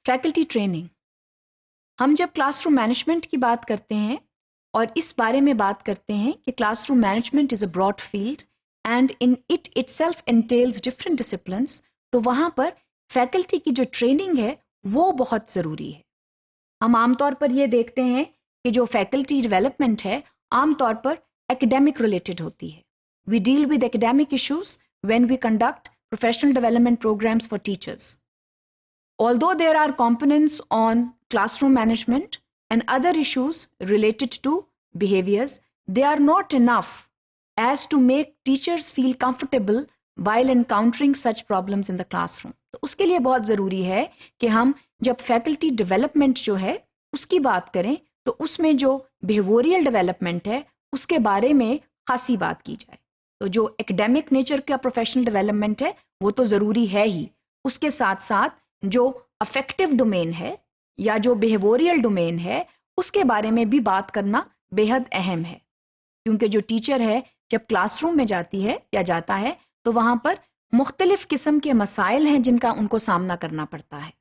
Faculty training. हम जब classroom management की बात करते हैं और इस बारे में बात करते हैं कि classroom management is a broad field and in it itself entails different disciplines, तो वहां पर फैकल्टी की जो ट्रेनिंग है वो बहुत ज़रूरी है। हम आमतौर पर ये देखते हैं कि जो फैकल्टी डेवलपमेंट है आमतौर पर एकेडमिक रिलेटेड होती है। We deal with academic issues when we conduct professional development programmes for teachers. Although there are components on classroom management and other issues related to behaviors, they are not enough as to make teachers feel comfortable while encountering such problems in the classroom. तो उसके लिए बहुत ज़रूरी है कि हम जब faculty development जो है उसकी बात करें तो उसमें जो बिहेवियरल डेवलपमेंट है उसके बारे में खासी बात की जाए। तो जो एकेडमिक नेचर का प्रोफेशनल डेवलपमेंट है वो तो ज़रूरी है ही, उसके साथ साथ जो अफेक्टिव डोमेन है या जो बिहेवियरल डोमेन है उसके बारे में भी बात करना बेहद अहम है। क्योंकि जो टीचर है जब क्लासरूम में जाती है या जाता है तो वहां पर मुख्तलिफ किस्म के मसाइल हैं जिनका उनको सामना करना पड़ता है।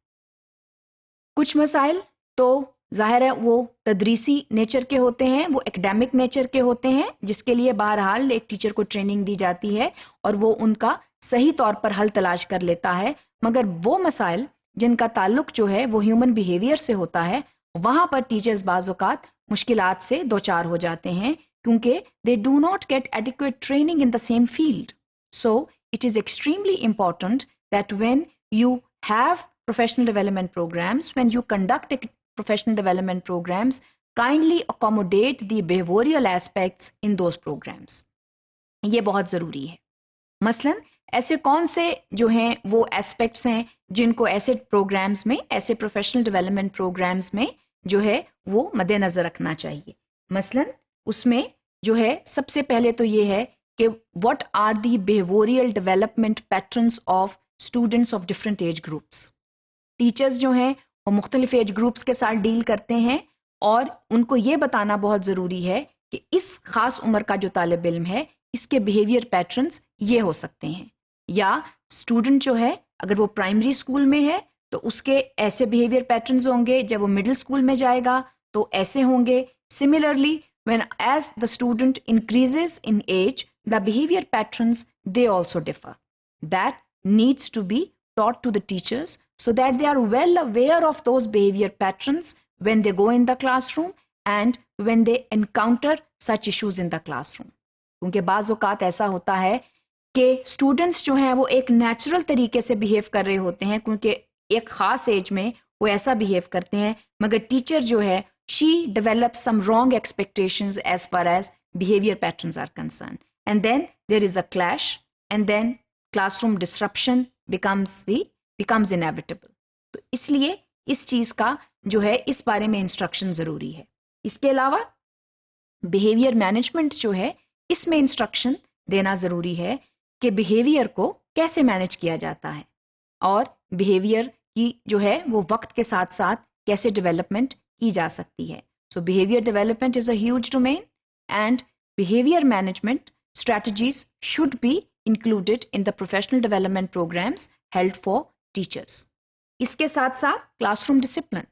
कुछ मसाइल तो जाहिर है वो तदरीसी नेचर के होते हैं, वो एकेडमिक नेचर के होते हैं जिसके लिए बहरहाल एक टीचर को ट्रेनिंग दी जाती है और वो उनका सही तौर पर हल तलाश कर लेता है। मगर वो मसाइल जिनका ताल्लुक जो है वो ह्यूमन बिहेवियर से होता है वहां पर टीचर्स बाज़ औक़ात मुश्किलात से दो चार हो जाते हैं क्योंकि they do not gate adequate training in the same field. So it is extremely important that when you have professional development programs, when you conduct professional development programs, kindly accommodate the behavioral aspects in those programs. ये बहुत ज़रूरी है। मसलन ऐसे कौन से जो हैं वो एस्पेक्ट्स हैं जिनको ऐसे प्रोग्राम्स में, ऐसे प्रोफेशनल डेवलपमेंट प्रोग्राम्स में जो है वो मद्देनज़र रखना चाहिए। मसलन उसमें जो है सबसे पहले तो ये है कि what are the behavioural development patterns of students of different age groups. Teachers जो हैं वो मुख्तलिफ एज ग्रुप्स के साथ डील करते हैं और उनको ये बताना बहुत ज़रूरी है कि इस ख़ास उम्र का जो तालिब इल्म है इसके बिहेवियर पैटर्न्स ये हो सकते हैं। या स्टूडेंट जो है अगर वो प्राइमरी स्कूल में है तो उसके ऐसे बिहेवियर पैटर्न्स होंगे, जब वो मिडिल स्कूल में जाएगा तो ऐसे होंगे। Similarly when as the student increases in age the behaviour patterns they also differ. That needs to be taught to the teachers so that they are well aware of those behavior patterns when they go in the classroom and when they encounter such issues in the classroom. क्योंकि बाज़ औक़ात ऐसा होता है कि students जो हैं वो एक नेचुरल तरीके से बिहेव कर रहे होते हैं क्योंकि एक ख़ास एज में वो ऐसा बिहेव करते हैं, मगर टीचर जो है she develops some wrong expectations as far as behavior patterns are concerned, and then there is a clash and then classroom disruption becomes inevitable. तो इसलिए इस चीज का जो है इस बारे में इंस्ट्रक्शन जरूरी है। इसके अलावा बिहेवियर मैनेजमेंट जो है इसमें इंस्ट्रक्शन देना जरूरी है कि बिहेवियर को कैसे मैनेज किया जाता है और बिहेवियर की जो है वो वक्त के साथ साथ कैसे डेवलपमेंट की जा सकती है। So behaviour development is a huge domain and behaviour management strategies should be included in the professional development programs held for teachers. इसके साथ साथ क्लासरूम डिसिप्लिन।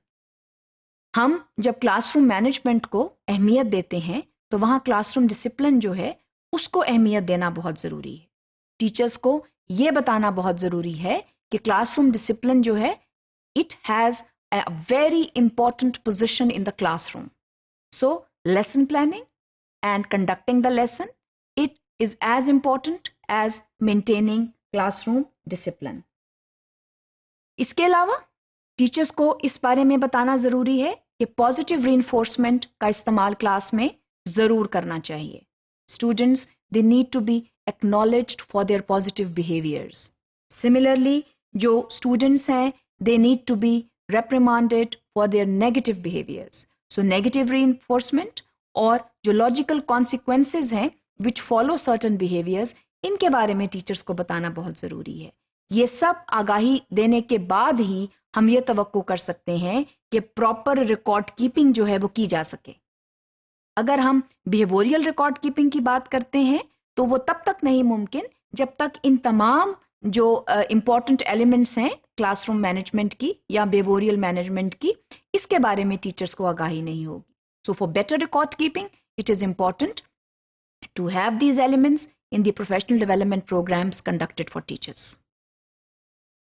हम जब क्लासरूम मैनेजमेंट को अहमियत देते हैं तो वहाँ क्लासरूम डिसिप्लिन जो है उसको अहमियत देना बहुत ज़रूरी है। टीचर्स को ये बताना बहुत ज़रूरी है कि क्लासरूम डिसिप्लिन जो है it has a very important position in the classroom. So lesson planning and conducting the lesson, it is as important as maintaining classroom discipline. इसके अलावा टीचर्स को इस बारे में बताना ज़रूरी है कि पॉजिटिव रीइंफोर्समेंट का इस्तेमाल क्लास में ज़रूर करना चाहिए। Students they need to be acknowledged for their positive behaviours. Similarly जो स्टूडेंट्स हैं they need to be reprimanded for their negative behaviors. So negative reinforcement और जो logical consequences हैं which follow certain behaviors, इनके बारे में टीचर्स को बताना बहुत ज़रूरी है। ये सब आगाही देने के बाद ही हम ये तवक्को कर सकते हैं कि प्रॉपर रिकॉर्ड कीपिंग जो है वो की जा सके। अगर हम बिहेवियरल रिकॉर्ड कीपिंग की बात करते हैं तो वो तब तक नहीं मुमकिन जब तक इन तमाम जो इम्पॉर्टेंट एलिमेंट्स हैं क्लासरूम मैनेजमेंट की या बिहेवियरल मैनेजमेंट की, इसके बारे में टीचर्स को आगाही नहीं होगी. So for better record keeping it is important to have these elements in the professional development programs conducted for teachers.